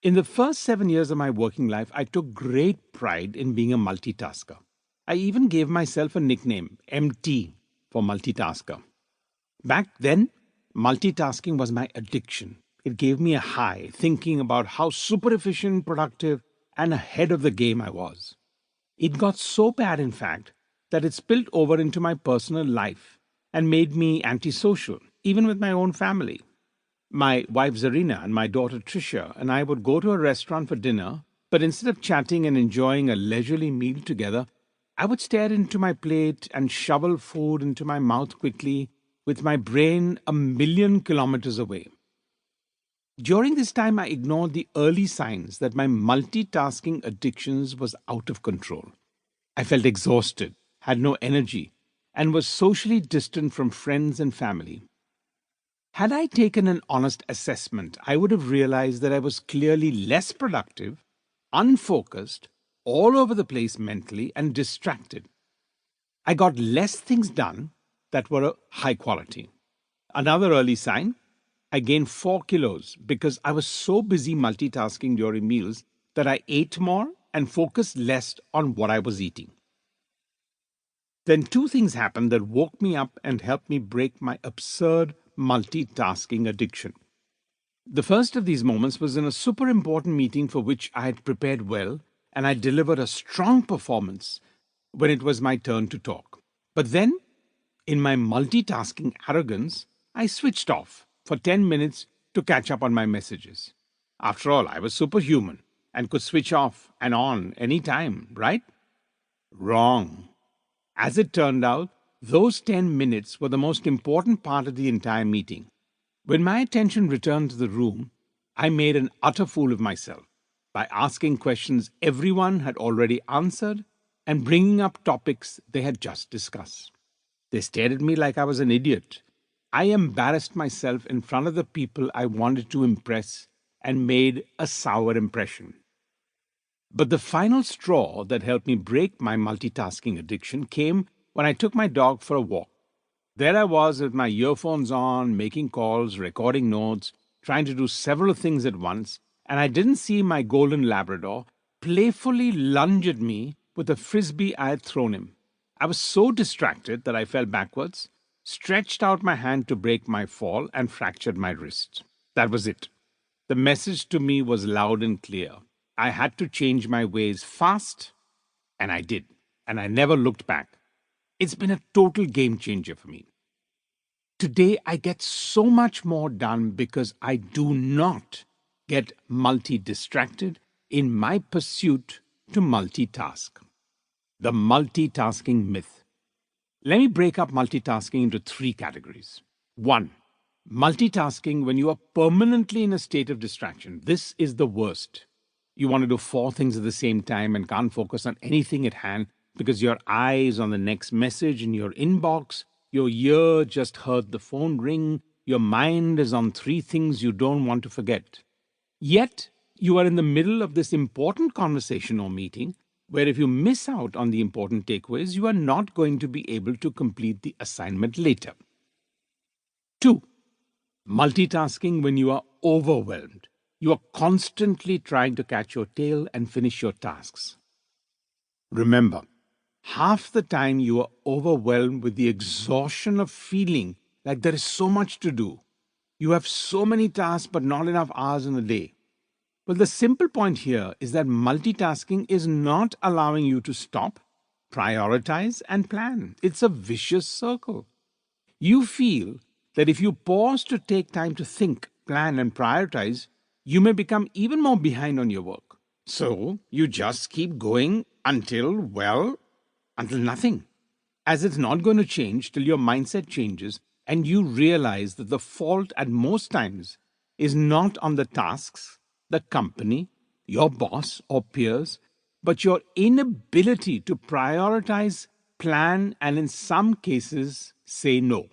In the first 7 years of my working life, I took great pride in being a multitasker. I even gave myself a nickname, MT, for multitasker. Back then, multitasking was my addiction. It gave me a high thinking about how super efficient, productive, and ahead of the game I was. It got so bad, in fact, that it spilled over into my personal life and made me antisocial, even with my own family. My wife Zarina and my daughter Tricia and I would go to a restaurant for dinner, but instead of chatting and enjoying a leisurely meal together, I would stare into my plate and shovel food into my mouth quickly, with my brain a million kilometers away. During this time, I ignored the early signs that my multitasking addictions was out of control. I felt exhausted, had no energy, and was socially distant from friends and family. Had I taken an honest assessment, I would have realized that I was clearly less productive, unfocused, all over the place mentally, and distracted. I got less things done that were high quality. Another early sign, I gained 4 kilos because I was so busy multitasking during meals that I ate more and focused less on what I was eating. Then two things happened that woke me up and helped me break my absurd multitasking addiction. The first of these moments was in a super important meeting for which I had prepared well and I delivered a strong performance when it was my turn to talk. But then, in my multitasking arrogance, I switched off for 10 minutes to catch up on my messages. After all, I was superhuman and could switch off and on any time, right? Wrong. As it turned out, those 10 minutes were the most important part of the entire meeting. When my attention returned to the room, I made an utter fool of myself by asking questions everyone had already answered and bringing up topics they had just discussed. They stared at me like I was an idiot. I embarrassed myself in front of the people I wanted to impress and made a sour impression. But the final straw that helped me break my multitasking addiction came when I took my dog for a walk. There I was with my earphones on, making calls, recording notes, trying to do several things at once, and I didn't see my golden Labrador playfully lunge at me with a frisbee I had thrown him. I was so distracted that I fell backwards, stretched out my hand to break my fall, and fractured my wrist. That was it. The message to me was loud and clear. I had to change my ways fast, and I did, and I never looked back. It's been a total game changer for me. Today, I get so much more done because I do not get multi-distracted in my pursuit to multitask. The multitasking myth. Let me break up multitasking into 3 categories. 1. Multitasking when you are permanently in a state of distraction. This is the worst. You want to do 4 things at the same time and can't focus on anything at hand because your eye is on the next message in your inbox, your ear just heard the phone ring, your mind is on 3 things you don't want to forget. Yet, you are in the middle of this important conversation or meeting where if you miss out on the important takeaways, you are not going to be able to complete the assignment later. 2. Multitasking when you are overwhelmed. You are constantly trying to catch your tail and finish your tasks. Remember, half the time you are overwhelmed with the exhaustion of feeling like there is so much to do. You have so many tasks but not enough hours in the day. Well, the simple point here is that multitasking is not allowing you to stop, prioritize, and plan. It's a vicious circle. You feel that if you pause to take time to think, plan, and prioritize, you may become even more behind on your work. So you just keep going until nothing. As it's not going to change till your mindset changes and you realize that the fault at most times is not on the tasks, the company, your boss or peers, but your inability to prioritize, plan, and in some cases, say no.